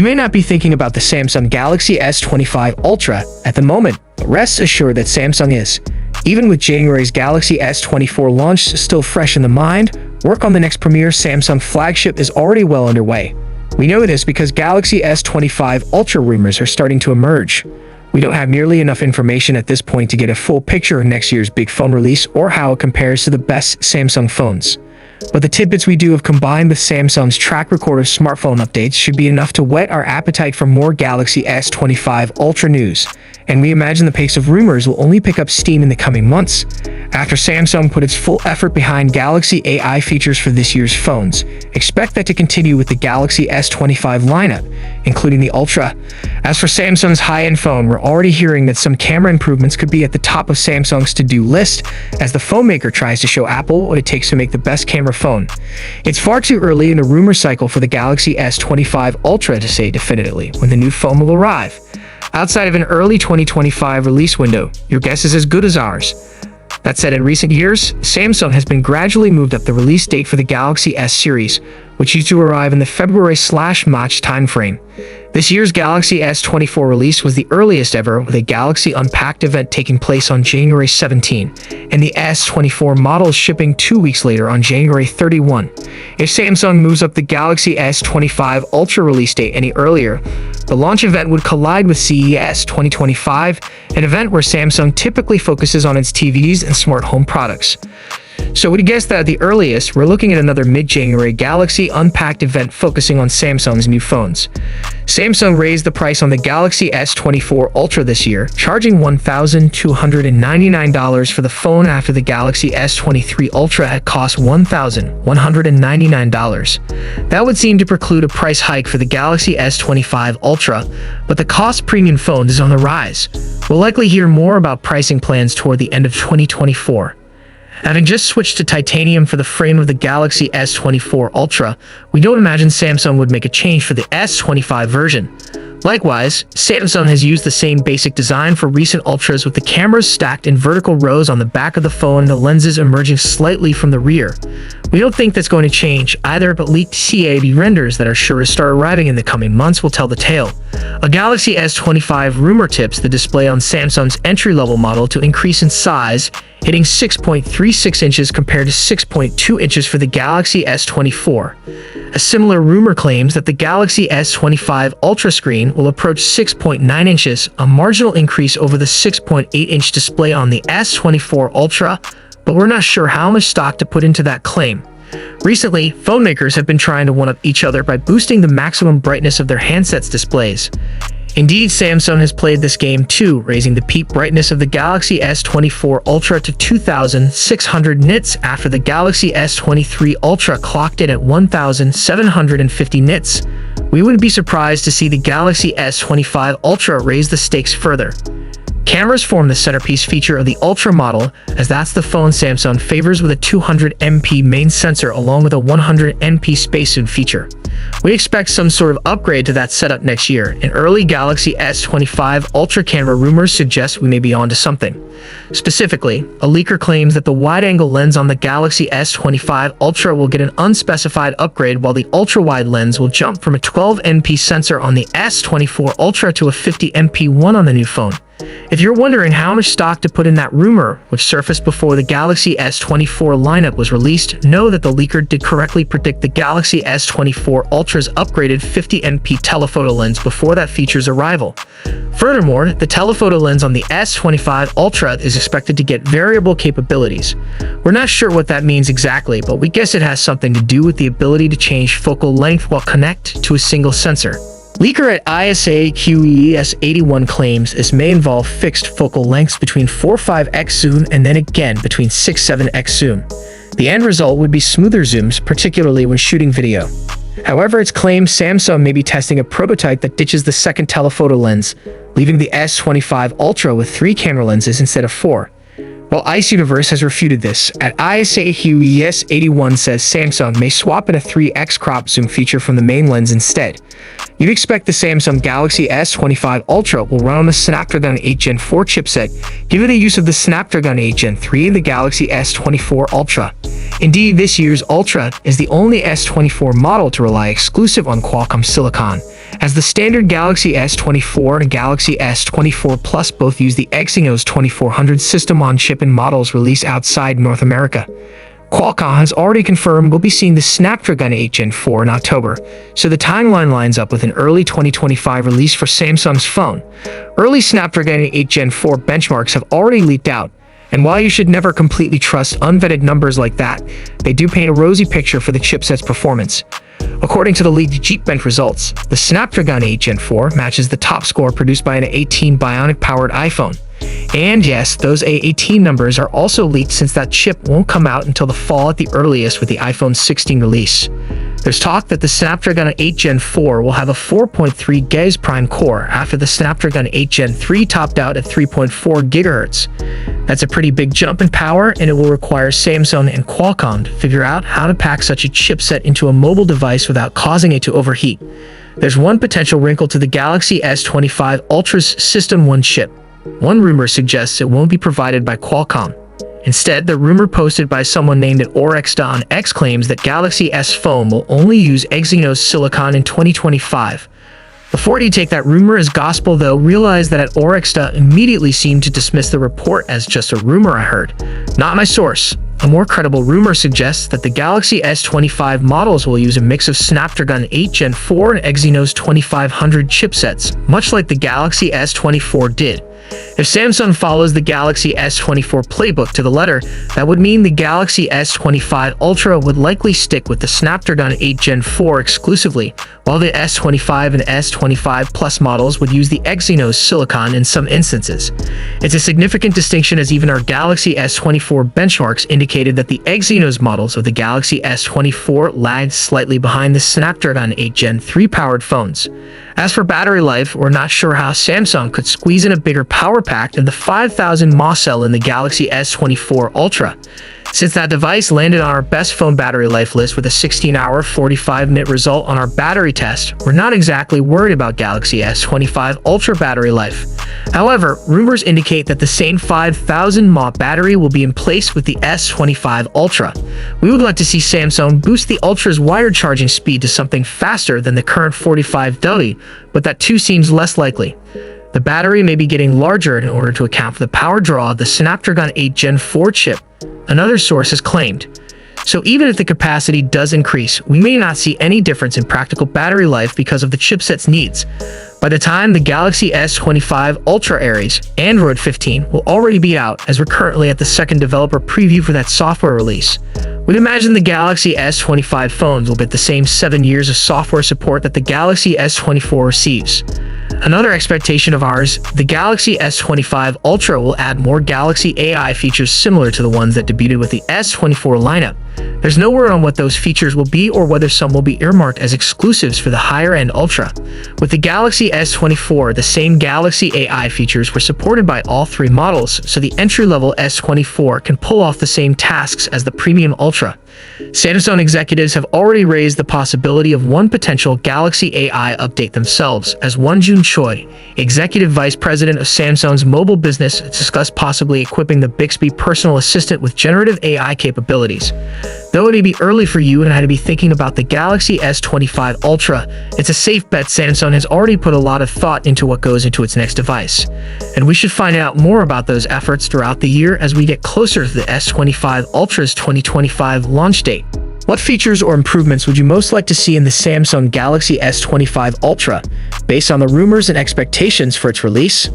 You may not be thinking about the Samsung Galaxy S25 Ultra at the moment, but rest assured that Samsung is. Even with January's Galaxy S24 launch still fresh in the mind, work on the next premier Samsung flagship is already well underway. We know this because Galaxy S25 Ultra rumors are starting to emerge. We don't have nearly enough information at this point to get a full picture of next year's big phone release or how it compares to the best Samsung phones. But the tidbits we do have combined with Samsung's track record of smartphone updates should be enough to whet our appetite for more Galaxy S25 Ultra news, and we imagine the pace of rumors will only pick up steam in the coming months. After Samsung put its full effort behind Galaxy AI features for this year's phones, expect that to continue with the Galaxy S25 lineup, including the Ultra. As for Samsung's high-end phone, we're already hearing that some camera improvements could be at the top of Samsung's to-do list as the phone maker tries to show Apple what it takes to make the best camera phone. It's far too early in the rumor cycle for the Galaxy S25 Ultra to say definitively when the new phone will arrive. Outside of an early 2025 release window, your guess is as good as ours. That said, in recent years, Samsung has been gradually moved up the release date for the Galaxy S series, which used to arrive in the February/March timeframe. This year's Galaxy S24 release was the earliest ever, with a Galaxy Unpacked event taking place on January 17, and the S24 models shipping 2 weeks later on January 31. If Samsung moves up the Galaxy S25 Ultra release date any earlier, the launch event would collide with CES 2025, an event where Samsung typically focuses on its TVs and smart home products. So we'd guess that at the earliest, we're looking at another mid-January Galaxy Unpacked event focusing on Samsung's new phones. Samsung raised the price on the Galaxy S24 Ultra this year, charging $1,299 for the phone after the Galaxy S23 Ultra had cost $1,199. That would seem to preclude a price hike for the Galaxy S25 Ultra, but the cost premium phone is on the rise. We'll likely hear more about pricing plans toward the end of 2024. Having just switched to titanium for the frame of the Galaxy S24 Ultra, we don't imagine Samsung would make a change for the S25 version. Likewise, Samsung has used the same basic design for recent Ultras, with the cameras stacked in vertical rows on the back of the phone and the lenses emerging slightly from the rear. We don't think that's going to change either, but leaked CAD renders that are sure to start arriving in the coming months will tell the tale. A Galaxy S25 rumor tips the display on Samsung's entry-level model to increase in size, hitting 6.36 inches compared to 6.2 inches for the Galaxy S24. A similar rumor claims that the Galaxy S25 Ultra screen will approach 6.9 inches, a marginal increase over the 6.8-inch display on the S24 Ultra, but we're not sure how much stock to put into that claim. Recently, phone makers have been trying to one-up each other by boosting the maximum brightness of their handsets' displays. Indeed, Samsung has played this game too, raising the peak brightness of the Galaxy S24 Ultra to 2,600 nits after the Galaxy S23 Ultra clocked in at 1,750 nits. We wouldn't be surprised to see the Galaxy S25 Ultra raise the stakes further. Cameras form the centerpiece feature of the Ultra model, as that's the phone Samsung favors, with a 200MP main sensor along with a 100MP space zoom feature. We expect some sort of upgrade to that setup next year, and early Galaxy S25 Ultra camera rumors suggest we may be onto something. Specifically, a leaker claims that the wide-angle lens on the Galaxy S25 Ultra will get an unspecified upgrade, while the ultra-wide lens will jump from a 12MP sensor on the S24 Ultra to a 50MP one on the new phone. If you're wondering how much stock to put in that rumor, which surfaced before the Galaxy S24 lineup was released, know that the leaker did correctly predict the Galaxy S24 Ultra's upgraded 50MP telephoto lens before that feature's arrival. Furthermore, the telephoto lens on the S25 Ultra is expected to get variable capabilities. We're not sure what that means exactly, but we guess it has something to do with the ability to change focal length while connect to a single sensor. Leaker at ISAQES81 claims this may involve fixed focal lengths between 4.5x zoom and then again between 6.7x zoom. The end result would be smoother zooms, particularly when shooting video. However, it's claimed Samsung may be testing a prototype that ditches the second telephoto lens, leaving the S25 Ultra with 3 camera lenses instead of 4. While Ice Universe has refuted this, at ISAQES81 says Samsung may swap in a 3x crop zoom feature from the main lens instead. You'd expect the Samsung Galaxy S25 Ultra will run on the Snapdragon 8 Gen 4 chipset, given the use of the Snapdragon 8 Gen 3 in the Galaxy S24 Ultra. Indeed, this year's Ultra is the only S24 model to rely exclusive on Qualcomm silicon, as the standard Galaxy S24 and Galaxy S24 Plus both use the Exynos 2400 system-on-chip in models released outside North America. Qualcomm has already confirmed we'll be seeing the Snapdragon 8 Gen 4 in October, so the timeline lines up with an early 2025 release for Samsung's phone. Early Snapdragon 8 Gen 4 benchmarks have already leaked out, and while you should never completely trust unvetted numbers like that, they do paint a rosy picture for the chipset's performance. According to the leaked Geekbench results, the Snapdragon 8 Gen 4 matches the top score produced by an A18 Bionic-powered iPhone. And yes, those A18 numbers are also leaked since that chip won't come out until the fall at the earliest with the iPhone 16 release. There's talk that the Snapdragon 8 Gen 4 will have a 4.3 GHz prime core after the Snapdragon 8 Gen 3 topped out at 3.4 GHz. That's a pretty big jump in power, and it will require Samsung and Qualcomm to figure out how to pack such a chipset into a mobile device without causing it to overheat. There's one potential wrinkle to the Galaxy S25 Ultra's System 1 chip. One rumor suggests it won't be provided by Qualcomm. Instead, the rumor posted by someone named @orexda on X claims that Galaxy S phone will only use Exynos Silicon in 2025. Before you take that rumor as gospel, though, realize that @orexda immediately seemed to dismiss the report as just a rumor I heard. Not my source. A more credible rumor suggests that the Galaxy S25 models will use a mix of Snapdragon 8 Gen 4 and Exynos 2500 chipsets, much like the Galaxy S24 did. If Samsung follows the Galaxy S24 playbook to the letter, that would mean the Galaxy S25 Ultra would likely stick with the Snapdragon 8 Gen 4 exclusively, while the S25 and S25 Plus models would use the Exynos Silicon in some instances. It's a significant distinction, as even our Galaxy S24 benchmarks indicated that the Exynos models of the Galaxy S24 lagged slightly behind the Snapdragon 8 Gen 3 powered phones. As for battery life, we're not sure how Samsung could squeeze in a bigger power pack than the 5000 mAh cell in the Galaxy S24 Ultra. Since that device landed on our best phone battery life list with a 16-hour, 45-minute result on our battery test, we're not exactly worried about Galaxy S25 Ultra battery life. However, rumors indicate that the same 5000 mAh battery will be in place with the S25 Ultra. We would like to see Samsung boost the Ultra's wired charging speed to something faster than the current 45W, but that too seems less likely. The battery may be getting larger in order to account for the power draw of the Snapdragon 8 Gen 4 chip, another source has claimed. So even if the capacity does increase, we may not see any difference in practical battery life because of the chipset's needs. By the time the Galaxy S25 Ultra airs, Android 15 will already be out, as we're currently at the second developer preview for that software release. We'd imagine the Galaxy S25 phones will get the same 7 years of software support that the Galaxy S24 receives. Another expectation of ours, the Galaxy S25 Ultra will add more Galaxy AI features similar to the ones that debuted with the S24 lineup. There's no word on what those features will be or whether some will be earmarked as exclusives for the higher-end Ultra. With the Galaxy S24, the same Galaxy AI features were supported by all three models, so the entry-level S24 can pull off the same tasks as the premium Ultra. Samsung executives have already raised the possibility of one potential Galaxy AI update themselves, as Wonjun Choi, executive vice president of Samsung's mobile business, discussed possibly equipping the Bixby personal assistant with generative AI capabilities. Though it may be early for you and I to be thinking about the Galaxy S25 Ultra, it's a safe bet Samsung has already put a lot of thought into what goes into its next device. And we should find out more about those efforts throughout the year as we get closer to the S25 Ultra's 2025 launch date. What features or improvements would you most like to see in the Samsung Galaxy S25 Ultra, based on the rumors and expectations for its release?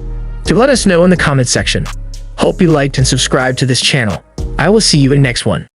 Do let us know in the comment section. Hope you liked and subscribed to this channel. I will see you in the next one.